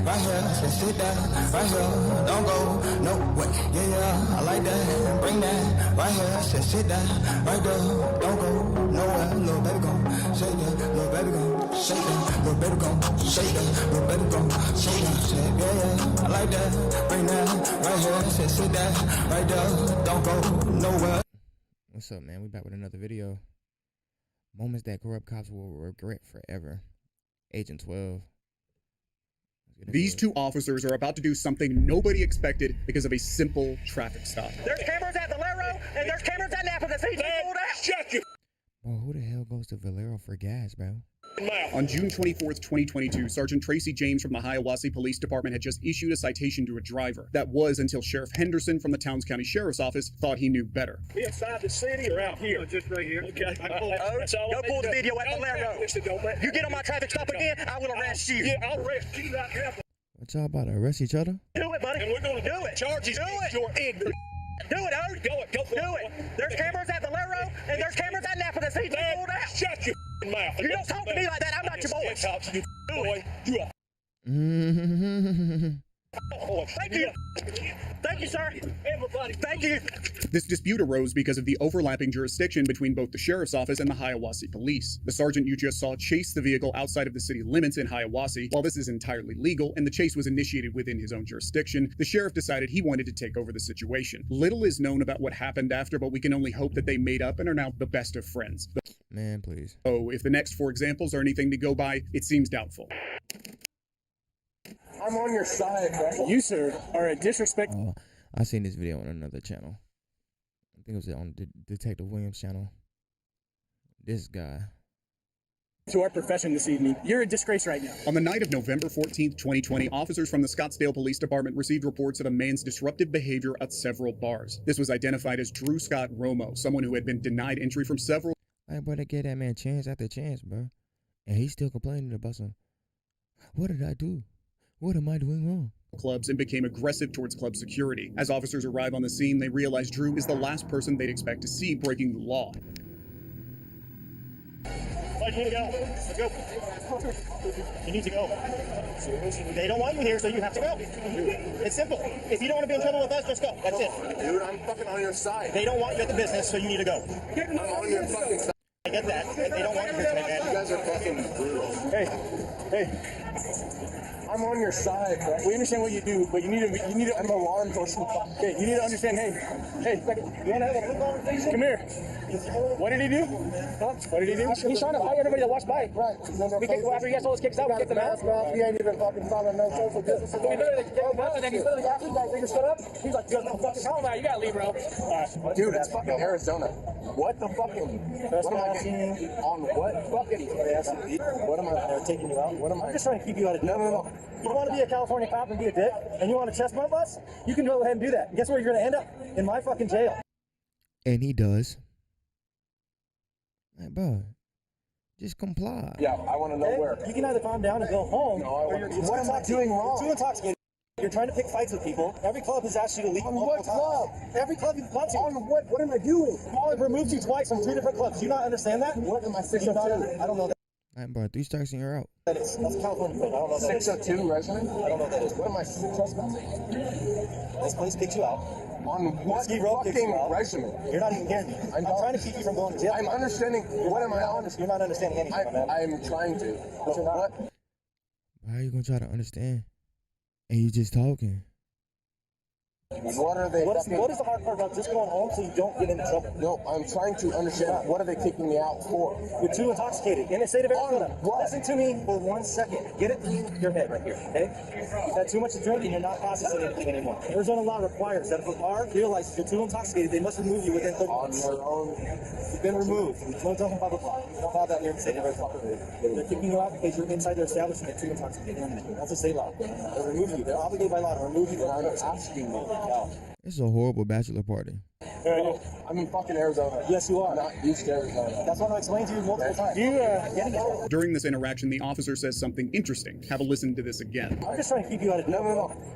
right here, just sit down, right here, don't go, no way, yeah, I like that, bring that, right here, just sit down, right there, don't go, nowhere, little baby gon' shake that, little baby gon' shake that, little baby gon' shake that, little baby gon' shake that, yeah, I like that, bring that, right here, just sit down, right there, don't go, nowhere. What's up, man? We back with another video. Moments that corrupt cops will regret forever. Agent 12. These two officers are about to do something nobody expected because of a simple traffic stop. There's cameras at Valero, and there's cameras at Napa that say pulled out. Shut you. Bro, who the hell goes to Valero for gas, bro? On June 24th, 2022, Sergeant Tracy James from the Hiawassee Police Department had just issued a citation to a driver. That was until Sheriff Henderson from the Towns County Sheriff's Office thought he knew better. Be inside the city or out here? Just right here. Okay. Go pull the video at Valero. You get on my traffic stop again, I will arrest you. Yeah, I'll arrest you right now. What y'all about to arrest each other? Do it, buddy. And we're going to do it. Charge you. Do it. You're ignorant. Do it, Ode. Go for it. There's cameras at Valero, and there's cameras at Napa that say pulled out. Shut your mouth. You don't talk to me like that. I'm not your boy. Cops, you boy. You are. Thank you. Thank you, sir. Everybody. Thank you. This dispute arose because of the overlapping jurisdiction between both the Sheriff's Office and the Hiawassee Police. The sergeant you just saw chased the vehicle outside of the city limits in Hiawassee. While this is entirely legal and the chase was initiated within his own jurisdiction, the sheriff decided he wanted to take over the situation. Little is known about what happened after, but we can only hope that they made up and are now the best of friends. Man, please. Oh, if the next four examples are anything to go by, it seems doubtful. I'm on your side, right? You, sir, are a disrespect. I seen this video on another channel. I think it was on Detective Williams' channel. This guy. To our profession this evening. You're a disgrace right now. On the night of November 14th, 2020, officers from the Scottsdale Police Department received reports of a man's disruptive behavior at several bars. This was identified as Drew Scott Romo, someone who had been denied entry from several. Like, bro, they gave that man chance after chance, bro. And he's still complaining about some. What did I do? What am I doing wrong? Clubs and became aggressive towards club security. As officers arrive on the scene, they realize Drew is the last person they'd expect to see breaking the law. You need to go. Let's go. You need to go. They don't want you here, so you have to go. It's simple. If you don't want to be in trouble with us, just go. That's it. Dude, I'm fucking on your side. They don't want you at the business, so you need to go. I'm on your fucking side. I get that. They don't want you here today, man. You guys are fucking brutal. Hey. I'm on your side, bro. We understand what you do, but you need to. I'm a law enforcement. Okay, you need to understand. Hey, you want to have a quick conversation? Come here. What did he do? Huh? What did he do? He's trying to fight everybody that walks by. Right. We kicked him after he got all his kicks out. We kicked him out. He ain't even fucking following no social distance. We literally kicked him out, and then he's literally after you guys niggas stood up. He's like, you guys don't fucking call that. You gotta leave, bro. Dude, it's fucking Arizona. What the fucking? What am I getting on? What fucking? What am I taking you out? What am I? I'm just trying to keep you out of jail. No. You want to be a California cop and be a dick, and you want to chest bump us? You can go ahead and do that. And guess where you're going to end up? In my fucking jail. And he does. Like, bro, just comply. Yeah, I want to know where. You can either calm down and go home, or what am I doing wrong? You're too intoxicated. You're trying to pick fights with people. Every club has asked you to leave. On what club? Every club you've gone to. On what? What am I doing? I've removed you twice from 2 different clubs. Do you not understand that? What am I 602? I don't know that. Like, bro, 3 strikes and you're out. That's California code. I don't know that. 602 resident? I don't know what that is. What am I trespassing? This place kicks you out. On what fucking regimen? You're not even hearing me. I'm trying to keep you from going to jail. I'm understanding. What am I on? You're not understanding anything, man. I'm trying to. But you're not. How are you gonna try to understand? And you just talking. What are they? What is the hard part about just going home so you don't get into trouble? No, I'm trying to understand. What are they kicking me out for? You're too intoxicated. In the state of Arizona. What? Listen to me for 1 second. Get it through your head right here, okay? You've had too much to drink and you're not processing anything anymore. Arizona law requires that if a bar realizes you're too intoxicated, they must remove you within 30 minutes. On their own. You've been removed. No talking blah, blah, blah. You don't have that here in the state of Arizona. They're kicking you out because you're inside their establishment and too intoxicated. That's a state law. They'll remove you. They're obligated by law to remove you. I'm asking you. It's a horrible bachelor party. I'm in fucking Arizona. Yes, you are. Not East Arizona. That's what I explained to you multiple times. During this interaction, the officer says something interesting. Have a listen to this again. I'm just trying to keep you out of. No.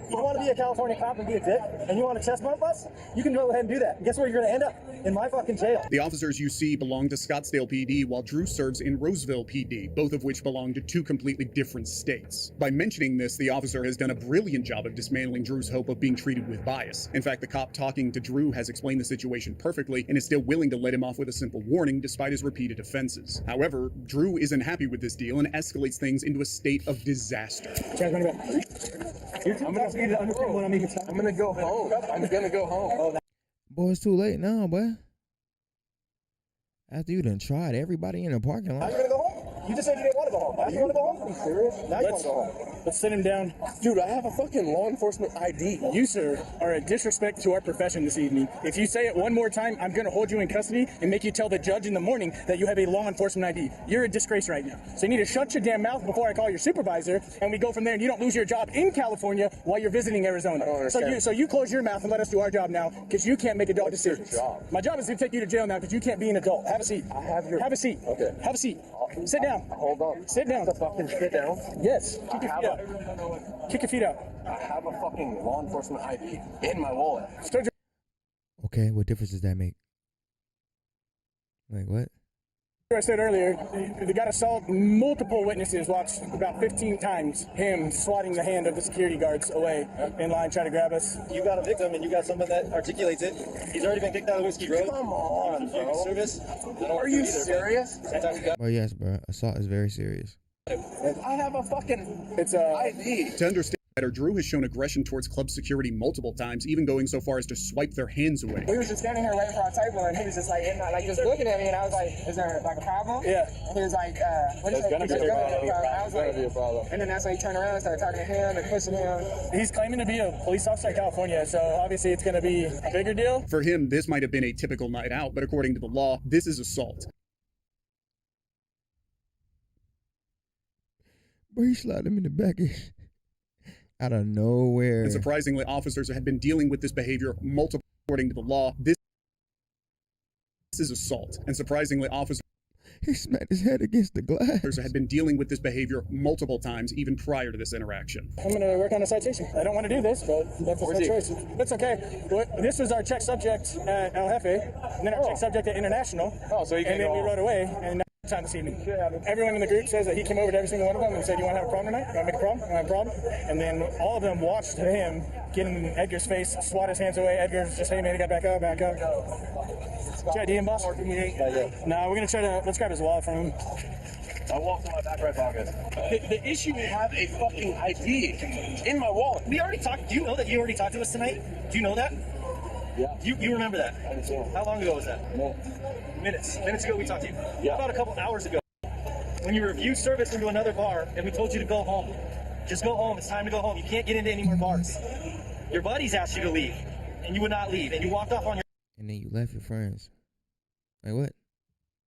You want to be a California cop and be a dick, and you want to chest bump us? You can go ahead and do that. And guess where you're going to end up? In my fucking jail. The officers you see belong to Scottsdale PD, while Drew serves in Roseville PD, both of which belong to two completely different states. By mentioning this, the officer has done a brilliant job of dismantling Drew's hope of being treated with bias. In fact, the cop talking to Drew has explained the situation perfectly and is still willing to let him off with a simple warning despite his repeated offenses. However, Drew isn't happy with this deal and escalates things into a state of disaster. I'm gonna go home. I'm gonna go home. Boy, it's too late now, boy. After you done tried everybody in the parking Now lot. you're gonna go home? You just said you didn't want to go home. Now you want to go home? Are you serious? Now you want to go home. Let's sit him down. Dude, I have a fucking law enforcement ID. You, sir, are a disrespect to our profession this evening. If you say it one more time, I'm going to hold you in custody and make you tell the judge in the morning that you have a law enforcement ID. You're a disgrace right now. So you need to shut your damn mouth before I call your supervisor, and we go from there, and you don't lose your job in California while you're visiting Arizona. I don't understand. So you close your mouth and let us do our job now, because you can't make adult What's your decisions. job? My job is to take you to jail now, because you can't be an adult. Have a seat. Have a seat. Okay. Have a seat. Sit down. Hold on. Sit down. Fucking sit down. Yes. Kick your feet out. Kick your feet out. I have a fucking law enforcement ID in my wallet. Okay, what difference does that make? Like what? I said earlier, they got assault. Multiple witnesses watched about 15 times him swatting the hand of the security guards away in line trying to grab us. You got a victim and you got someone that articulates it. He's already been kicked out of Whiskey Road. Come on, bro. Service. Are you serious? Well, yes, bro. Assault is very serious. I have a fucking It's ID. To understand better, Drew has shown aggression towards club security multiple times, even going so far as to swipe their hands away. We was just standing here waiting for our table, and he was just like, just looking at me, and I was like, "Is there like a problem?" Yeah. And he was like, "What is it?" gonna be a problem. I was like, be a problem. and then that's when he turned around and started talking to him and pushing him. He's claiming to be a police officer in California, so obviously it's going to be a bigger deal. For him, this might have been a typical night out, but according to the law, this is assault. Bro, he slid him in the back out of nowhere. And surprisingly, officers have been dealing with this behavior multiple. According to the law, this is assault. And surprisingly, officers He smacked his head against the glass. had been dealing with this behavior multiple times, even prior to this interaction. I'm going to work on a citation. I don't want to do this, but that's my choice. That's okay. This was our check subject at El Jefe, and then our check subject at International. Oh, so you can And then go we home. rode away, and now it's time this evening. Everyone in the group says that he came over to every single one of them and said, "You want to have a problem tonight? You want to make a problem? You want to have a problem?" And then all of them watched him get in Edgar's face, swat his hands away. Edgar's just, "Hey man, you got back up, back up." What's your ID, boss? No, we're gonna try to, let's grab his wallet from him. I walked in my back right pocket. The issue is I have a fucking ID in my wallet. We already talked. Do you know that you already talked to us tonight? Do you know that? Yeah. You remember that? I understand. How long ago was that? No. Minutes ago we talked to you. Yeah. About a couple hours ago. When you refused service into another bar and we told you to go home. Just go home. It's time to go home. You can't get into any more bars. Your buddies asked you to leave and you would not leave and you walked off on And then you left your friends. Like what?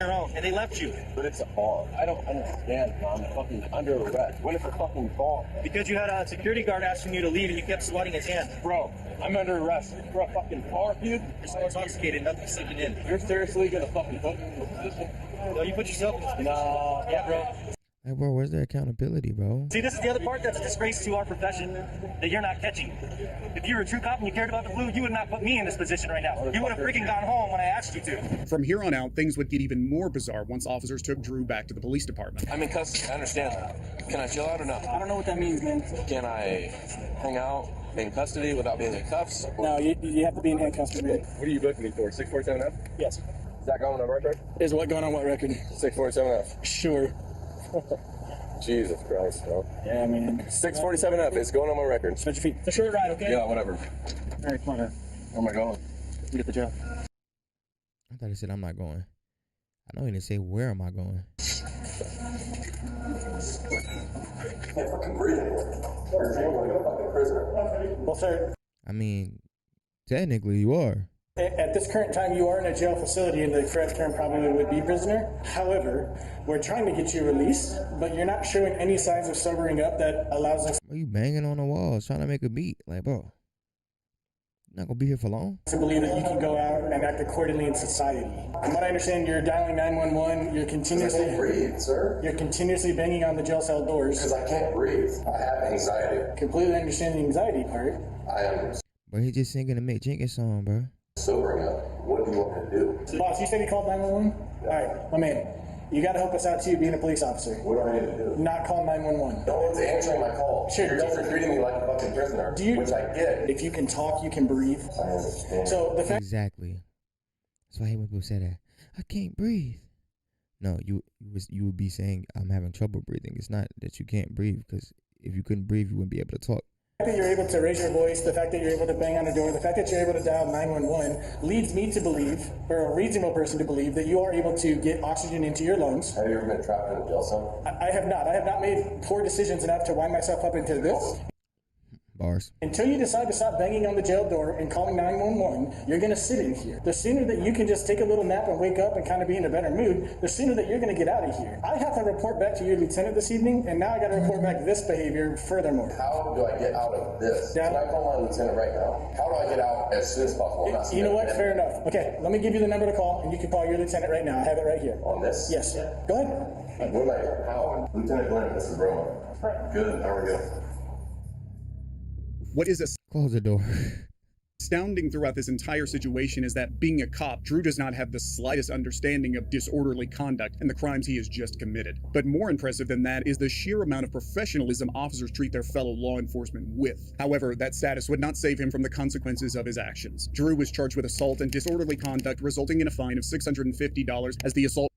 your own and they left you But it's a bar. I don't understand. I'm fucking under arrest. When it's a fucking bar. because you had a security guard asking you to leave and you kept swatting his hand. Bro, I'm under arrest for a fucking bar, dude. You're so intoxicated, nothing's sinking in. You're seriously gonna fucking put me in this position? No, you put yourself in this position. No. Yeah, bro. Like, bro, where's their accountability, bro? See, this is the other part that's a disgrace to our profession that you're not catching. If you were a true cop and you cared about the blue, you would not put me in this position right now. You would have freaking gone home when I asked you to. From here on out, things would get even more bizarre once officers took Drew back to the police department. I'm in custody. I understand that. Can I chill out or not? I don't know what that means, man. Can I hang out in custody without being in cuffs? No, you have to be in handcuffs, man. What are you booking me for? 647F? Yes. Is that going on record? Is what going on what record? 647F. Sure. Jesus Christ, bro. Yeah, I mean, 647F is going on my record. put your feet. It's a short ride, okay? Yeah, whatever. All right, come on, man. Where am I going? You get the job. I thought he said I'm not going. I know he didn't say where am I going. Well, sir, I mean, technically you are. at this current time, you are in a jail facility, and the correct term probably would be prisoner. However, we're trying to get you released, but you're not showing any signs of sobering up that allows us. Are you banging on the walls trying to make a beat? Like, bro, Not gonna be here for long. To believe that you can go out and act accordingly in society. From what I understand, you're dialing 911. You're continuously breathe, sir. You're continuously banging on the jail cell doors. Because I can't breathe. I have anxiety. Completely understand the anxiety part. I am Bro, he just singing a Mick Jenkins song, bro. sobering up. What do you want me to do? Boss, you said he called 911? All right, my man. You got to help us out too, being a police officer. What do I need to do? Not call 911. No one's answering my call. Sure. You guys are treating me like a fucking prisoner, which I get. If you can talk, you can breathe. I understand. So the fact Exactly. That's why I hate when people say that. I can't breathe. No, you would be saying I'm having trouble breathing. It's not that you can't breathe, because if you couldn't breathe, you wouldn't be able to talk. The fact that you're able to raise your voice, the fact that you're able to bang on the door, the fact that you're able to dial 911 leads me to believe, or a reasonable person to believe, that you are able to get oxygen into your lungs. Have you ever been trapped in a jail cell? I have not. I have not made poor decisions enough to wind myself up into this. Bars. Until you decide to stop banging on the jail door and calling 911, you're going to sit in here. The sooner that you can just take a little nap and wake up and kind of be in a better mood, the sooner that you're going to get out of here. I have to report back to your lieutenant this evening, and now I got to report back this behavior furthermore. How do I get out of this? Can I call my lieutenant right now? How do I get out as soon as possible? You know what? Fair enough. Okay, let me give you the number to call, and you can call your lieutenant right now. I have it right here. On this? Yes. Go ahead. What am I? How? Lieutenant Glenn, this is Roman. Good. How are you? What is Close the door. astounding throughout this entire situation is that, being a cop, Drew does not have the slightest understanding of disorderly conduct and the crimes he has just committed. But more impressive than that is the sheer amount of professionalism officers treat their fellow law enforcement with. However, that status would not save him from the consequences of his actions. Drew was charged with assault and disorderly conduct, resulting in a fine of $650 as the assault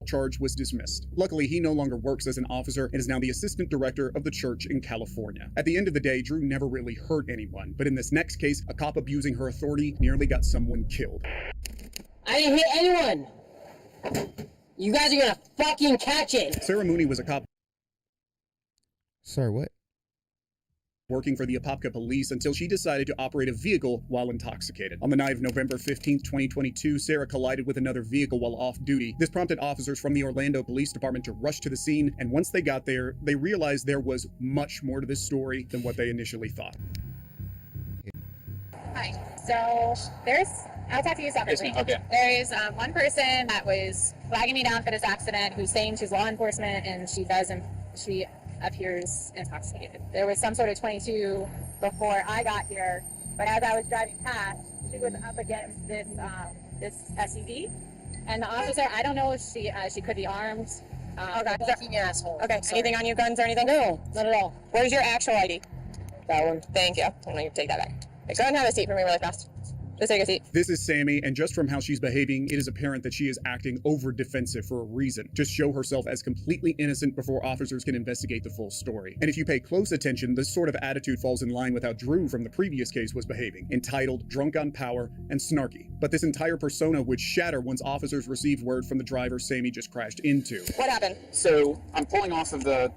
charge was dismissed. Luckily, he no longer works as an officer and is now the assistant director of the church in California. At the end of the day, Drew never really hurt anyone, but in this next case, a cop abusing her authority nearly got someone killed. I didn't hit anyone! You guys are gonna fucking catch it! Sarah Mooney was a cop Sir, what? working for the Apopka police until she decided to operate a vehicle while intoxicated. On the night of November 15, 2022, Sarah collided with another vehicle while off duty. This prompted officers from the Orlando Police Department to rush to the scene, and once they got there, they realized there was much more to this story than what they initially thought. Hi. So I'll talk to you separately. Okay. There is one person that was flagging me down for this accident who's saying she's law enforcement, and she appears intoxicated. There was some sort of 22 before I got here, but as I was driving past, she was up against this SUV, and the officer, I don't know if she could be armed. Okay. Fucking asshole. Okay. Sorry. Anything on you, guns or anything? No, not at all. Where's your actual ID? That one. Thank you. I'm gonna take that back. Go ahead and have a seat for me really fast. Just take a seat. This is Sammy, and just from how she's behaving, it is apparent that she is acting over-defensive for a reason. Just show herself as completely innocent before officers can investigate the full story. And if you pay close attention, this sort of attitude falls in line with how Drew from the previous case was behaving, entitled, drunk on power, and snarky. But this entire persona would shatter once officers received word from the driver Sammy just crashed into. What happened? So I'm pulling off of the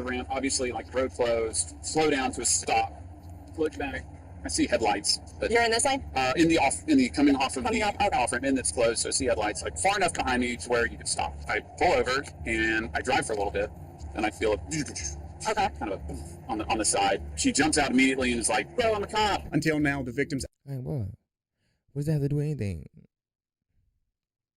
ramp, obviously, like, road closed, slow down to a stop, look back. I see headlights, but You're in this lane? coming off of Coming the off, okay. off ramp, and it's closed, so I see headlights like far enough behind me to where you can stop. I pull over and I drive for a little bit, and I feel Okay. kind of on the side. She jumps out immediately and is like, "Bro, I'm a cop." Until now, the victim's Hey, what? What does that have to do with anything?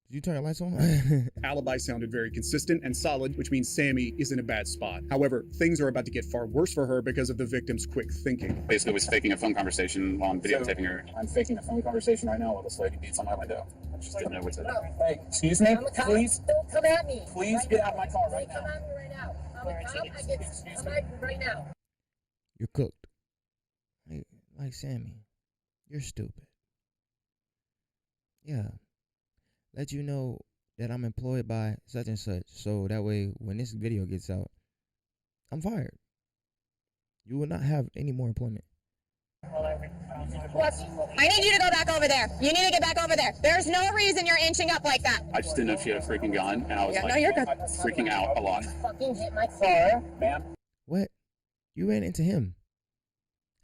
Did you turn the lights on? alibi sounded very consistent and solid, which means Sammy is in a bad spot. However, things are about to get far worse for her because of the victim's quick thinking. Basically, was faking a phone conversation while I'm videotaping her. I'm faking a phone conversation right now while this lady beats on my window. I just didn't know what to. Hey, excuse me, please. Don't come at me. Please get out of my car right now. Come at me right now. I'm a cop. I get come at me right now. You're cooked. Like Sammy. You're stupid. Yeah. Let you know that I'm employed by such and such, so that way when this video gets out, I'm fired. You will not have any more employment. Look, I need you to go back over there. You need to get back over there. There's no reason you're inching up like that. I just didn't know if she had a freaking gun, and I was No, you're good. freaking out a lot. Fucking hit my car. Ma'am? What? You ran into him.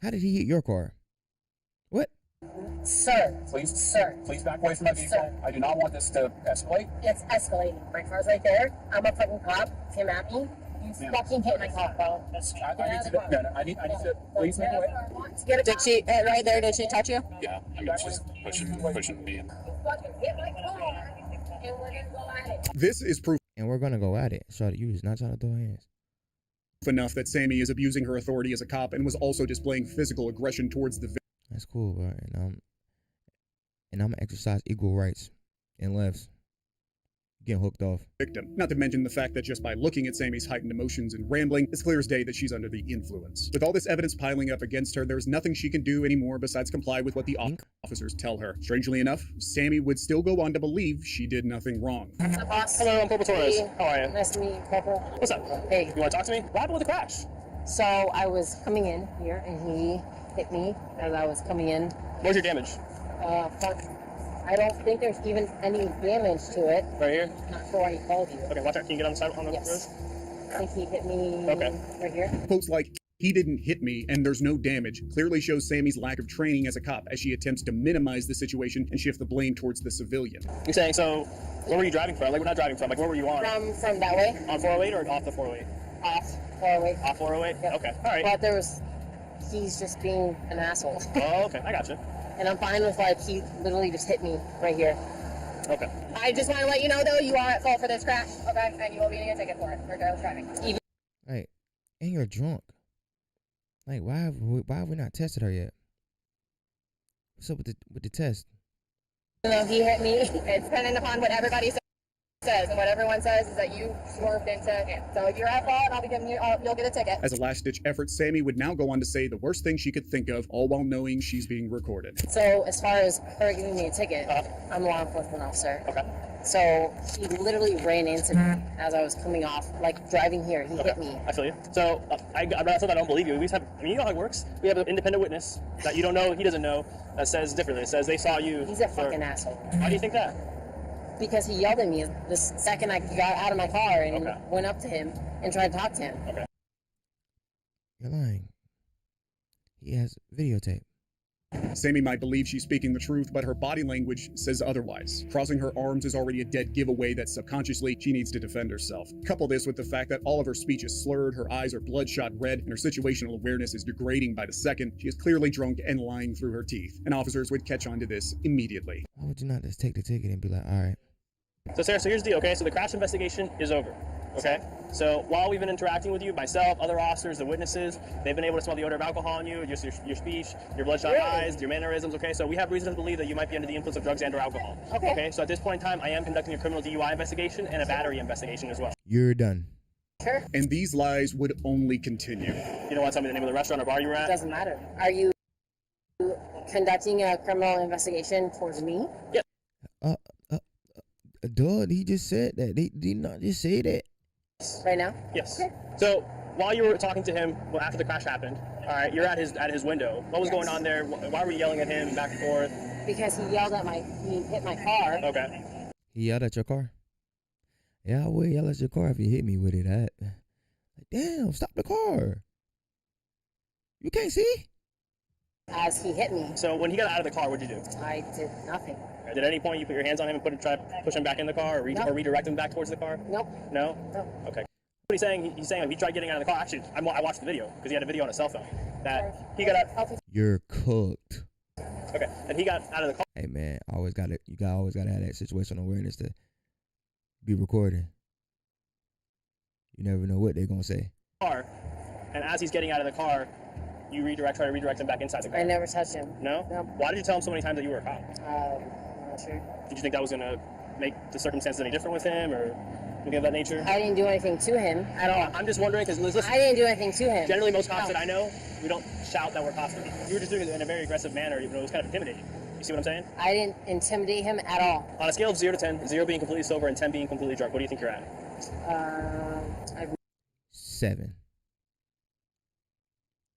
How did he hit your car? What? Sir. Please back away from my vehicle. Sir. I do not want this to escalate. It's escalating. My car's right there. I'm a fucking cop. Come at me. You fucking hit my car, bro. I need to please make away. Did she, right there, did she touch you? Yeah, I mean, she's pushing me. This is proof And we're gonna go at it. Shorty, you was not trying to throw hands. enough that Sammy is abusing her authority as a cop and was also displaying physical aggression towards the That's cool, bro. And I'm gonna exercise equal rights and lefts. Getting hooked off. victim. Not to mention the fact that just by looking at Sammy's heightened emotions and rambling, it's clear as day that she's under the influence. With all this evidence piling up against her, there's nothing she can do anymore besides comply with what the officers tell her. Strangely enough, Sammy would still go on to believe she did nothing wrong. Hello, I'm Corporal Torres. How are you? Nice to meet you, Corporal. What's up? Hey. You want to talk to me? What happened with the crash? So I was coming in here and he hit me as I was coming in. Where's your damage? Fuck. I don't think there's even any damage to it. Right here? Not sure why he called you. Okay, watch out. Can you get on the side on the Yes. road? I think he hit me right here. Quotes like, "He didn't hit me and there's no damage," clearly shows Sammy's lack of training as a cop as she attempts to minimize the situation and shift the blame towards the civilian. You're saying, so where were you driving from? Like, we're not driving from. Like, where were you on? From that way. On 408 or off the 408? Off 408. Off 408? Yep. Okay, all right. But he's just being an asshole. Oh, okay, I got you. And I'm fine with, like, he literally just hit me right here. Okay. I just want to let you know, though, you are at fault for this crash, okay? And you will be getting a ticket for it, for careless driving. Like, and you're drunk. Like, why have we not tested her yet? What's up with the test? So he hit me. It's dependent upon what everybody says, and what everyone says is that you swerved into him. So if you're at fault, I'll be giving you, you'll get a ticket. As a last-ditch effort, Sammy would now go on to say the worst thing she could think of, all while knowing she's being recorded. So as far as her giving me a ticket, I'm a law enforcement officer. Okay. So he literally ran into me as I was coming off, like driving here. He hit me. I feel you. So I'm not saying I don't believe you. We just have, I mean, you know how it works. We have an independent witness that you don't know, he doesn't know, that says differently. It says they saw you. He's a fucking asshole. Why do you think that? Because he yelled at me the second I got out of my car and went up to him and tried to talk to him. Okay. You're lying. He has videotape. Sammy might believe she's speaking the truth, but her body language says otherwise. Crossing her arms is already a dead giveaway that subconsciously she needs to defend herself. Couple this with the fact that all of her speech is slurred, her eyes are bloodshot red, and her situational awareness is degrading by the second. She is clearly drunk and lying through her teeth, and officers would catch on to this immediately. Why would you not just take the ticket and be like, all right? So Sarah, so here's the deal, okay? So the crash investigation is over, okay? So while we've been interacting with you, myself, other officers, the witnesses, they've been able to smell the odor of alcohol on you, just your speech, your bloodshot eyes, your mannerisms, okay? So we have reason to believe that you might be under the influence of drugs and or alcohol. Okay, so at this point in time, I am conducting a criminal DUI investigation and a battery investigation as well. You're done. Sure. And these lies would only continue. You don't want to tell me the name of the restaurant or bar you were at? Doesn't matter. Are you conducting a criminal investigation towards me? Yeah. Dude, he just said that. Did he not just say that? Right now? Yes. Okay. So while you were talking to him, well, after the crash happened, all right, you're at his window. What was going on there? Why were you yelling at him back and forth? Because he yelled at he hit my car. Okay. He yelled at your car? Yeah, I would yell at your car if you hit me with it. Like, damn, stop the car. You can't see? As he hit me. So when he got out of the car, what'd you do? I did nothing. Did at any point you put your hands on him and try to push him back in the car or redirect him back towards the car? Nope. No? No. Okay. What he's saying, he tried getting out of the car. Actually, I watched the video because he had a video on his cell phone. That he got out. You're cooked. Okay. And he got out of the car. Hey man, you always gotta have that situational awareness to be recording. You never know what they're gonna say. And as he's getting out of the car, you try to redirect him back inside the car. I never touched him. No? No. Why did you tell him so many times that you were a cop? I'm not sure. Did you think that was gonna make the circumstances any different with him or anything of that nature? I didn't do anything to him at all. I'm just wondering because listen. I didn't do anything to him. Generally, most cops that I know, we don't shout that we're cops. You were just doing it in a very aggressive manner. It was kind of intimidating. You see what I'm saying? I didn't intimidate him at all. On a scale of 0 to 10, 0 being completely sober and 10 being completely drunk, what do you think you're at? 7.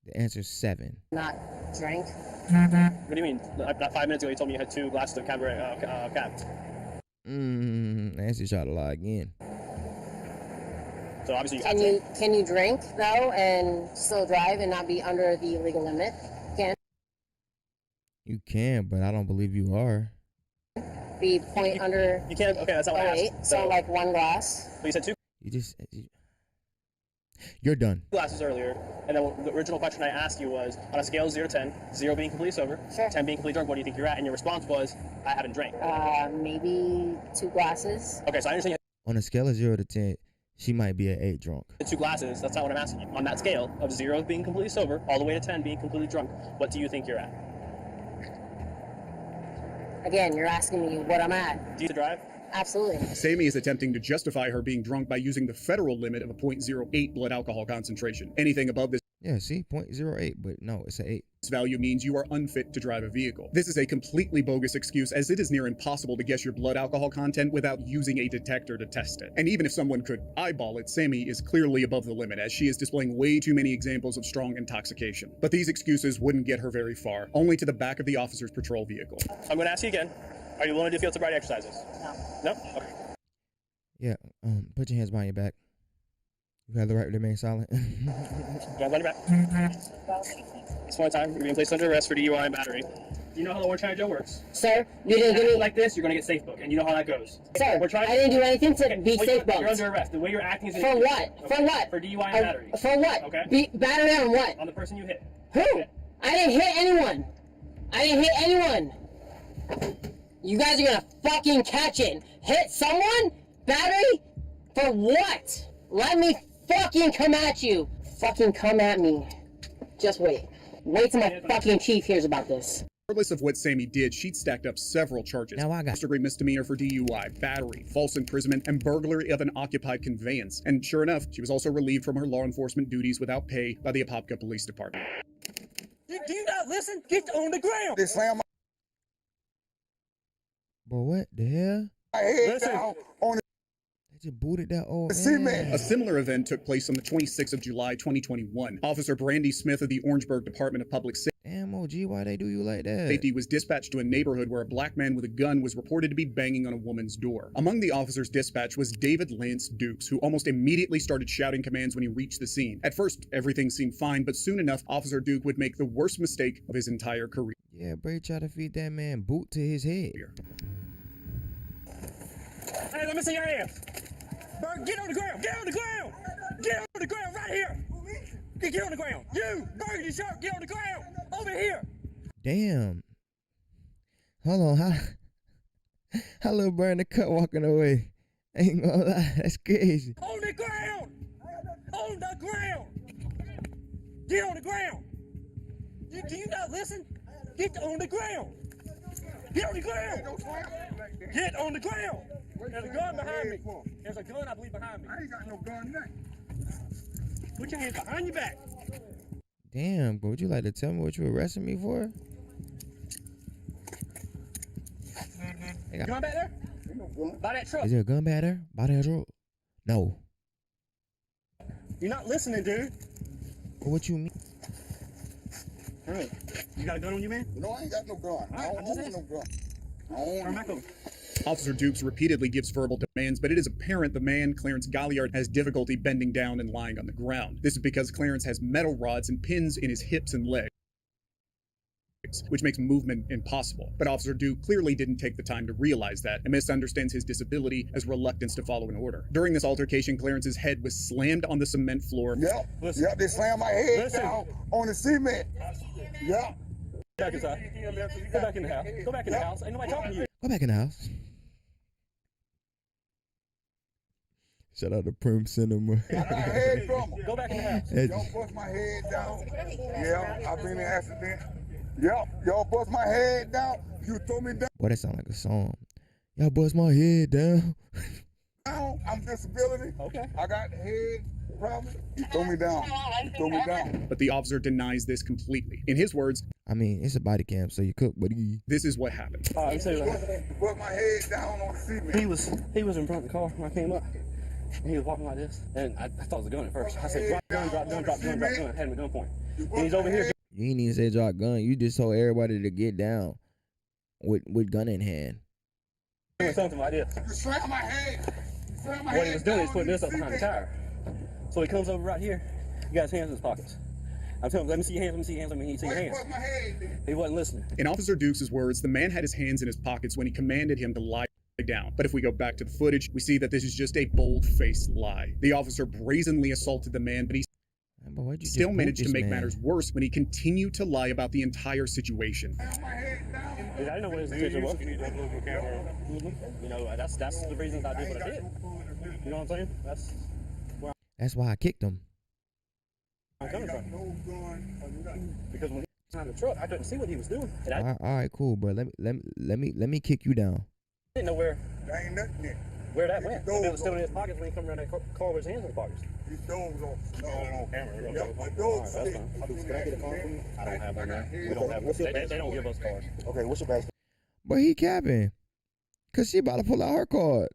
The answer's 7. Not drank. What do you mean? Not 5 minutes ago, you told me you had 2 glasses of cab. Nancy shot a lie again. So obviously you Can you drink though and still drive and not be under the legal limit? You can, but I don't believe you are. Be point under. You can't. Okay, that's not what I asked. So like 1 glass. But you said 2. You just. You're done. Glasses earlier, and then the original question I asked you was, on a scale of 0 to 10, 0 being completely sober, 10 being completely drunk, what do you think you're at? And your response was, I haven't drank. Maybe 2 glasses. Okay, so I understand On a scale of 0 to 10, she might be an 8 drunk. you had 2 glasses. That's not what I'm asking you. On that scale of 0 being completely sober, all the way to 10 being completely drunk, what do you think you're at? Again, you're asking me what I'm at. Do you drive? Absolutely. Sammy is attempting to justify her being drunk by using the federal limit of a 0.08 blood alcohol concentration. Anything above this Yeah, see, 0.08, but no, it's an 8. value means you are unfit to drive a vehicle. This is a completely bogus excuse, as it is near impossible to guess your blood alcohol content without using a detector to test it. And even if someone could eyeball it, Sammy is clearly above the limit, as she is displaying way too many examples of strong intoxication. But these excuses wouldn't get her very far, only to the back of the officer's patrol vehicle. I'm going to ask you again. Are you willing to do field sobriety exercises? No. No? Okay. Yeah, put your hands behind your back. You have the right to remain silent. Hands on your back. This one time, you're being placed under arrest for DUI and battery. You know how the Orange County Jail works? Sir, you didn't give me... like this, you're going to get safe book, and you know how that goes. Sir, We're trying... I didn't do anything to be safe booked. You're under arrest. The way you're acting is... For what? Okay. For what? For DUI and battery. For what? Okay. Battery on what? On the person you hit. Who? Okay. I didn't hit anyone. I didn't hit anyone. You guys are gonna fucking catch it. Hit someone? Battery? For what? Let me fucking come at you. Fucking come at me. Just wait. Wait till my fucking chief hears about this. Regardless of what Sammy did, she'd stacked up several charges. Now I got first-degree misdemeanor for DUI, battery, false imprisonment, and burglary of an occupied conveyance. And sure enough, she was also relieved from her law enforcement duties without pay by the Apopka Police Department. Do you not listen? Get on the ground. They slam Boy, what the hell? my head down on They just booted that old the cement. A similar event took place on the 26th of July, 2021. Officer Brandy Smith of the Orangeburg Department of Public Damn, OG, why they do you like that? Safety was dispatched to a neighborhood where a black man with a gun was reported to be banging on a woman's door. Among the officers dispatched was David Lance Dukes, who almost immediately started shouting commands when he reached the scene. At first, everything seemed fine, but soon enough, Officer Duke would make the worst mistake of his entire career. Yeah, Bray tried to feed that man boot to his head. Hey, let me see your hands. Bird, get on the ground. Get on the ground. Get on the ground right here. Get on the ground. You, burgundy shirt, get on the ground. Over here. Damn. Hold on, how little Brian the cut walking away? Ain't gonna lie, that's crazy. On the ground. On the ground. Get on the ground. Do you not listen? Get on the ground. Get on the ground. Get on the ground. There's a gun behind me. There's a gun, I believe, behind me. I ain't got no gun now. Put your hands behind your back. Damn, but would you like to tell me what you arresting me for? Gun back there? By that truck. Is there a gun back there? By that truck? No. You're not listening, dude. Well, what you mean? All right. You got a gun on you, man? No, I ain't got no gun. All right, I I'm don't just own no asking. gun. I don't Turn own back over. Officer Dukes repeatedly gives verbal demands, but it is apparent the man, Clarence Galliard, has difficulty bending down and lying on the ground. This is because Clarence has metal rods and pins in his hips and legs, which makes movement impossible. But Officer Duke clearly didn't take the time to realize that and misunderstands his disability as reluctance to follow an order. During this altercation, Clarence's head was slammed on the cement floor. Yep, yep, they slammed my head down on the cement. Yep. Back inside. Go back in the house. Go back in the house. Ain't nobody talking to you. Go back in the house. Shout out to Prim Cinema. I got a head trauma. Go back in the house. Y'all bust my head down. Yeah, I've been in an accident. Yep, y'all bust my head down. You throw me down. Boy, that sound like a song. Y'all bust my head down. I'm disability. Okay. I got head problem. You throw me down. You throw me down. But the officer denies this completely. In his words, I mean, it's a body cam, so you cook, buddy. this is what happened. All right, let me tell you what. You put my head down on the cement. He was in front of the car when I came up. And he was walking like this. And I thought it was a gun at first. I said, drop gun, drop gun, drop gun, drop gun. Had him at gunpoint. And he's over here. You ain't even say drop gun. You just told everybody to get down with gun in hand. Doing something like this. You slam my head. You slam my What head he was doing is down putting on this up behind the cement. tire. So he comes over right here. He got his hands in his pockets. I'm telling him, let me see your hands, let me see your hands, let me see your Why you hands. put my head there? He wasn't listening. In Officer Dukes' words, the man had his hands in his pockets when he commanded him to lie. down. But if we go back to the footage, we see that this is just a bold-faced lie. The officer brazenly assaulted the man, but he still managed to make matters worse when he continued to lie about the entire situation. I didn't know what his intention was. You know, that's the reason I did what I did. You know what I'm saying? That's why I kicked him. I'm coming from. Because when he was on the truck, I couldn't see what he was doing. And All right, cool, bro. Let me kick you down. I didn't know where that went. If it was still in his pockets when he come around that car with his hands in his pockets. On camera. That's fine. Can I get a card from you? I don't have one now. We don't have one. They don't give us cards. Okay, what's your badge? But he capping. Cause she about to pull out her card.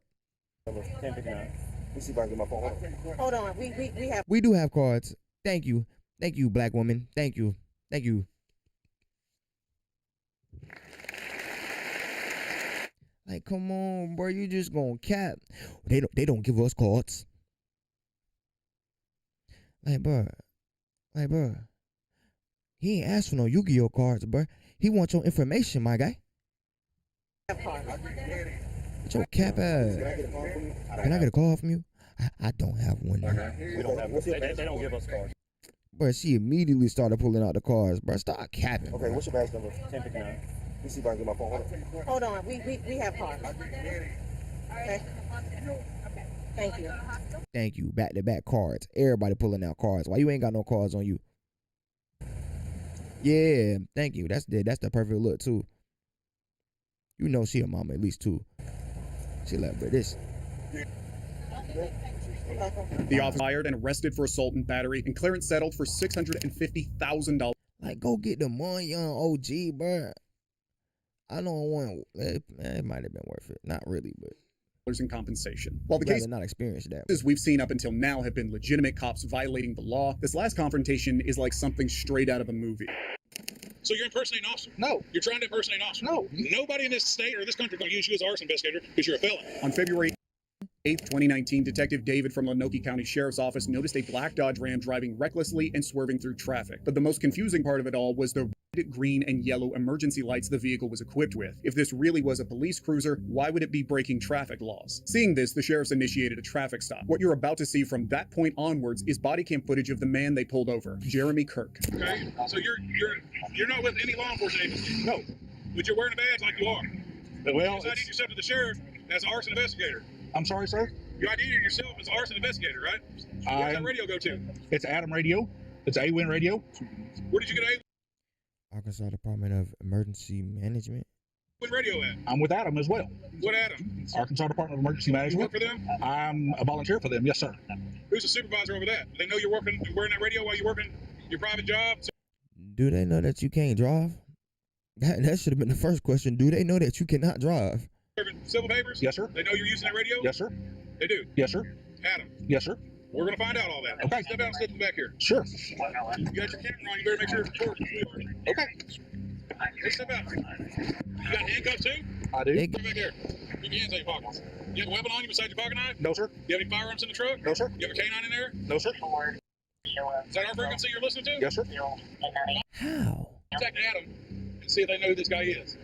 1059. Let me see if I can get my phone. Hold on. We have. We do have cards. Thank you, black woman. Thank you. Like, come on, bro. You just gonna cap? They don't give us cards. Like, bro. He ain't asked for no Yu-Gi-Oh cards, bro. He wants your information, my guy. What's your cap ass? Can I get a call from you? I don't have one. We don't have one. They don't give us cards. Bro, she immediately started pulling out the cards, bro. Stop capping. Okay, what's your badge number? 1059. Let me see if I can get my phone. Hold on. We have cards. Okay. Thank you. Thank you. Back-to-back cards. Everybody pulling out cards. Why you ain't got no cards on you? Yeah, thank you. That's the perfect look too. You know she a mama at least too. She like, but this. The officer fired and arrested for assault and battery, and Clarence settled for $650,000. Like, go get the money on OG, bro. I don't want it might have been worth it. Not really, but in compensation. While the case not experienced that we've seen up until now have been legitimate cops violating the law, this last confrontation is like something straight out of a movie. So you're impersonating an officer? No. You're trying to impersonate an officer? No. Nobody in this state or this country is going to use you as an arson investigator because you're a felon. On February 8th, 2019, Detective David from Lonoke County Sheriff's Office noticed a black Dodge Ram driving recklessly and swerving through traffic. But the most confusing part of it all was the red, green, and yellow emergency lights the vehicle was equipped with. If this really was a police cruiser, why would it be breaking traffic laws? Seeing this, the sheriffs initiated a traffic stop. What you're about to see from that point onwards is body cam footage of the man they pulled over, Jeremy Kirk. Okay, so you're not with any law enforcement agency? No. But you're wearing a badge like you are. Well, you ID'd yourself to the sheriff as an arson investigator. I'm sorry, sir? You ID'd yourself as an arson investigator, right? Where's that radio go to? It's Adam Radio. It's A-Win Radio. Where did you get Arkansas Department of Emergency Management. A-Win Radio at? I'm with Adam as well. What Adam? Arkansas Department of Emergency You Management. work for them? I'm a volunteer for them, yes, sir. Who's the supervisor over that? They know you're wearing that radio while you're working your private job? Do they know that you can't drive? That should have been the first question. Do they know that you cannot drive? Civil papers? Yes, sir. They know you're using that radio? Yes, sir. They do? Yes, sir. Adam, Yes, sir. we're going to find out all that. Okay. Step out and step to the back here. Sure. You got your camera on. You better make sure it's recording. Okay. Hey, step out. You got handcuffs too? I do. Come back here. Keep your hands out your pockets. You have a weapon on you besides your pocket knife? No, sir. You have any firearms in the truck? No, sir. You have a canine in there? No, sir. Is that our frequency you're listening to? Yes, sir. How? Contact Adam and see if they know who this guy is.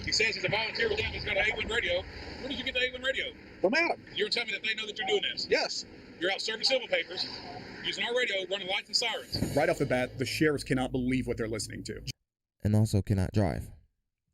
He says he's a volunteer with them. He's got an A-Win radio. Where did you get the A-Win radio? From Adam. You're telling me that they know that you're doing this? Yes. You're out serving civil papers, using our radio, running lights and sirens. Right off the bat, the sheriffs cannot believe what they're listening to. And also cannot drive.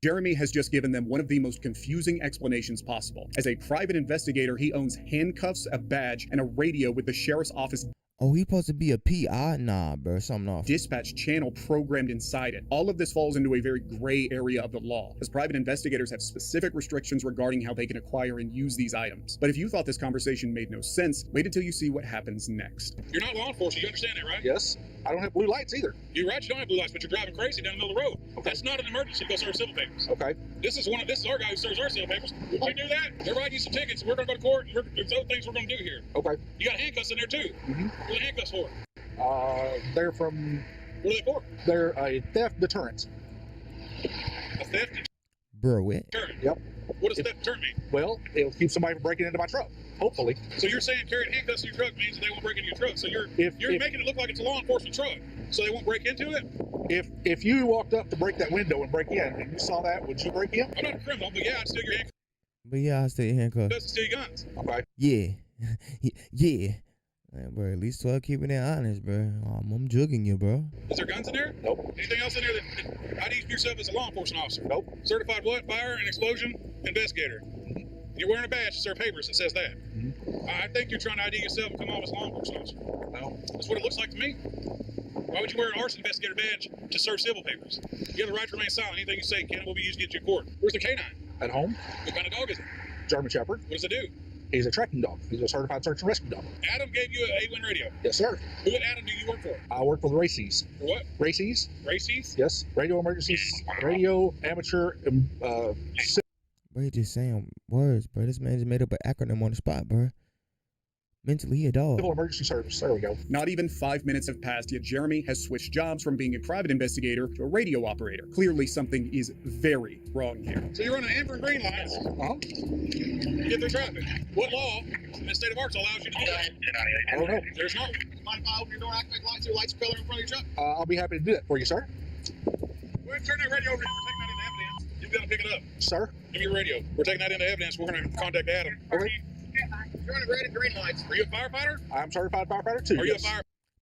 Jeremy has just given them one of the most confusing explanations possible. As a private investigator, he owns handcuffs, a badge, and a radio with the sheriff's office Oh, he supposed to be a PI? Nah, bro, something off. dispatch channel programmed inside it. All of this falls into a very gray area of the law, as private investigators have specific restrictions regarding how they can acquire and use these items. But if you thought this conversation made no sense, wait until you see what happens next. You're not law enforcement. You understand that, right? Yes. I don't have blue lights either. You're right. You don't have blue lights, but you're driving crazy down the middle of the road. Okay. That's not an emergency to go serve civil papers. Okay. This is our guy who serves our civil papers. If you do that, they're writing you some tickets. We're going to go to court. There's other things we're going to do here. Okay. You got handcuffs in there too. Mm-hmm. What are the handcuffs for? They're from. What are they for? They're a theft deterrent. A theft Bro, what? deterrent. Yep. What does theft deterrent mean? Well, it'll keep somebody from breaking into my truck. Hopefully. So you're saying carrying handcuffs in your truck means that they won't break into your truck. So you're making it look like it's a law enforcement truck, so they won't break into it? If you walked up to break that window and break in and you saw that, would you break in? I'm not a criminal, but yeah, I'd steal your handcuffs. But yeah, I stay handcuffed. Doesn't steal your guns. Okay. Yeah. Yeah. Man, bro, at least 12 keeping it honest, bro. I'm jugging you, bro. Is there guns in there? Nope. Anything else in there that how do you view yourself as a law enforcement officer? Nope. Certified what? Fire and explosion investigator. You're wearing a badge to serve papers that says that. I think you're trying to ID yourself and come off as a law enforcement officer. No. That's what it looks like to me. Why would you wear an arson investigator badge to serve civil papers? You have the right to remain silent. Anything you say can will be used against you in court. Where's the canine? At home. What kind of dog is it? German Shepherd. What does it do? He's a tracking dog. He's a certified search and rescue dog. Adam gave you an A-Win radio. Yes, sir. Who at Adam do you work for? I work for the Races. For what? Races. Races? Yes. Radio emergencies. Radio amateur. Bro, he just saying words, bro. This man just made up an acronym on the spot, bro. Mentally, he a dog. Civil emergency service. There we go. Not even 5 minutes have passed yet Jeremy has switched jobs from being a private investigator to a radio operator. Clearly something is very wrong here. So you're running amber and green lights. You get through traffic. What law in the state of Arkansas allows you to do that? I don't know. There's no. Mind if I open your door, activate lights, your lights are color in front of your truck? I'll be happy to do that for you, sir. Go ahead and turn that radio over here. We're taking that into evidence. You've got to pick it up. Sir? Give me your radio. We're taking that into evidence. We're going to contact Adam. Okay. You're running red and green lights. Are you a firefighter? I'm certified firefighter too. Are you yes. a firefighter?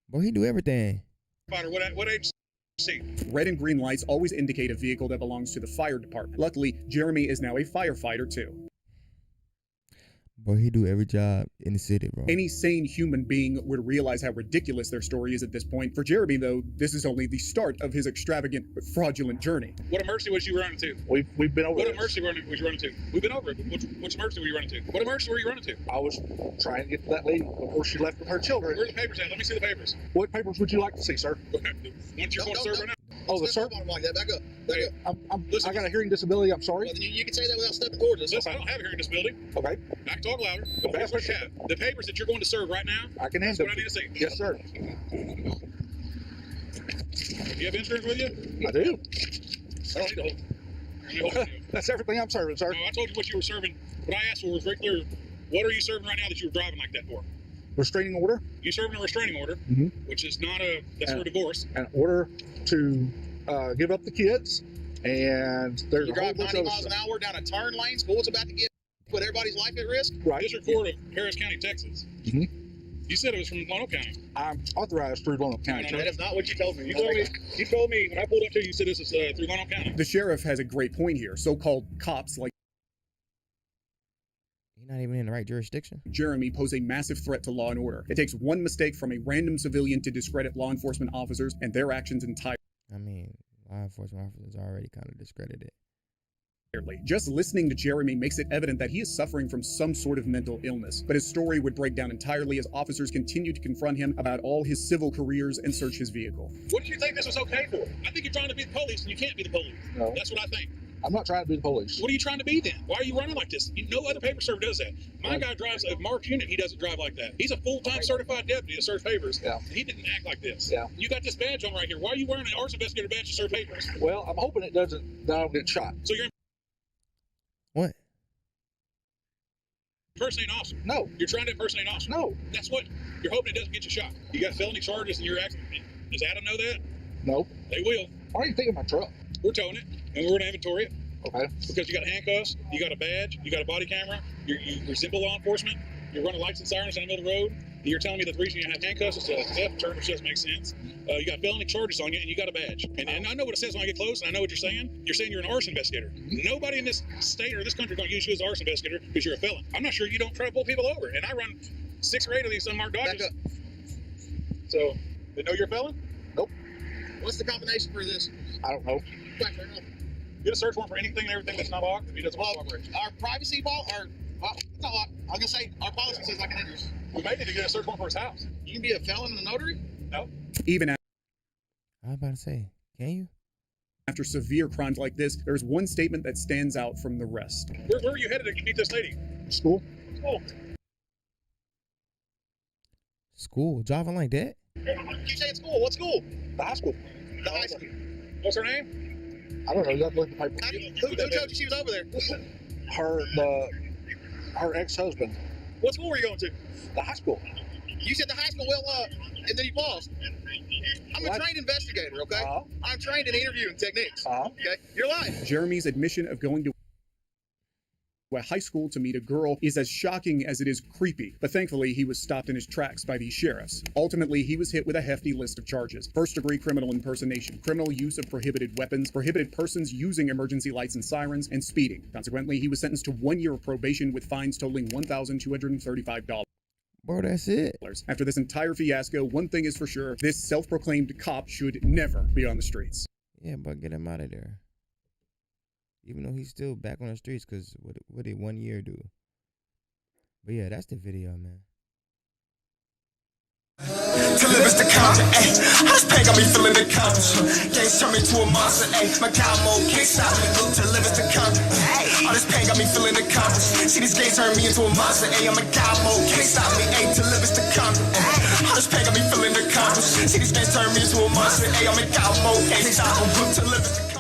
Bro, he do everything. What agency? Red and green lights always indicate a vehicle that belongs to the fire department. Luckily, Jeremy is now a firefighter too. Bro, he do every job in the city, bro. Any sane human being would realize how ridiculous their story is at this point. For Jeremy, though, this is only the start of his extravagant, fraudulent journey. What emergency was you running to? We've been over What this. emergency was you running to? We've been over it. Which emergency were you running to? What emergency were you running to? I was trying to get to that lady before she left with her children. Where are the papers at? Let me see the papers. What papers would you like to see, sir? Once you're going to serve right now. Oh, the sir? Like that. Back up. Back up. Listen, I got a hearing disability. I'm sorry. Well, then you can say that without stepping towards us. Listen, I don't have a hearing disability. Okay. I can talk louder. Okay. That's what you have. The papers that you're going to serve right now. I can That's handle what I need to see. Yes, sir. Do you have insurance with you? I do. I don't need to hold you. That's everything I'm serving, sir. No, I told you what you were serving. What I asked for was very clear. What are you serving right now that you were driving like that for? Restraining order. You serving a restraining order, which is not a, that's for a divorce. An order to give up the kids, and there's You a whole drive bunch 90 of miles an hour down a turn lane. School's about to put everybody's life at risk. Right. District Court of Harris County, Texas. You said it was from Lonoke County. I'm authorized through Lonoke County. No, that is not what you told me. You told me when I pulled up to you, you said this is through Lonoke County. The sheriff has a great point here. So-called cops like He's not even in the right jurisdiction. Jeremy pose a massive threat to law and order. It takes one mistake from a random civilian to discredit law enforcement officers and their actions entirely. I mean, law enforcement officers already kind of discredited. Just listening to Jeremy makes it evident that he is suffering from some sort of mental illness, but his story would break down entirely as officers continue to confront him about all his civil careers and search his vehicle. What do you think this was okay for? I think you're trying to be the police and you can't be the police. No. That's what I think. I'm not trying to be the police. What are you trying to be then? Why are you running like this? No other paper server does that. My guy drives a marked unit. He doesn't drive like that. He's a full-time certified deputy to serve papers. Yeah. And he didn't act like this. Yeah. You got this badge on right here. Why are you wearing an arson investigator badge to serve papers? Well, I'm hoping it doesn't. That I don't get shot. So you're What? impersonating an officer. No. You're trying to impersonate an officer. No. That's what you're hoping it doesn't get you shot. You got felony charges and you're acting. Does Adam know that? No. They will. Why are you taking my truck? We're towing it and we're going to inventory it. Okay. Because you got handcuffs, you got a badge, you got a body camera, you resemble law enforcement, you're running lights and sirens down the middle of the road, and you're telling me that the reason you have handcuffs is a theft term, which doesn't make sense. You got felony charges on you, and you got a badge. And I know what it says when I get close, and I know what you're saying. You're saying you're an arson investigator. Nobody in this state or this country is going to use you as an arson investigator because you're a felon. I'm not sure you don't try to pull people over. And I run 6 or 8 of these unmarked Dodges. So, they know you're a felon? Nope. What's the combination for this? I don't know. Get a search warrant for anything and everything that's not locked if he doesn't want to cooperate. Our privacy policy, it's not locked. I was going to say, our policy says I can enter. We may need to get a search warrant for his house. You can be a felon in the notary? No. Even I was about to say, can you? after severe crimes like this, there's one statement that stands out from the rest. Where are you headed to meet this lady? School. School. School? Driving like that? You saying school? What school? The high school. The high school. What's her name? I don't know. You have to look at the paper. Who told you she was over there? Her ex-husband. What school were you going to? The high school. You said the high school. Well, and then you paused. I'm a trained investigator. Okay. I'm trained in interviewing techniques. Okay. You're lying. Jeremy's admission of going to a high school to meet a girl is as shocking as it is creepy, but thankfully he was stopped in his tracks by these sheriffs. Ultimately, he was hit with a hefty list of charges: first-degree criminal impersonation, criminal use of prohibited weapons, prohibited persons using emergency lights and sirens, and speeding. Consequently, he was sentenced to 1 year of probation with fines totaling $1,235. Bro, that's it. After this entire fiasco, one thing is for sure: this self-proclaimed cop should never be on the streets. Yeah, but get him out of there. Even though he's still back on the streets, because what did 1 year do? But yeah, that's the video, man. To live is the counter, ayy. How this pain got me feeling the couch. Games turn me to a monster, ayy. My God mode can't stop me. To live is the counter, ayy. All this pain got me feeling the couch. See these games turn me into a monster, ayy. I'm a God mode can't stop me, ayy. To live is the counter, ayy. All this pain got me feeling the couch. See these games turn me into a monster, ayy. I'm a God mode can't stop me. To live is the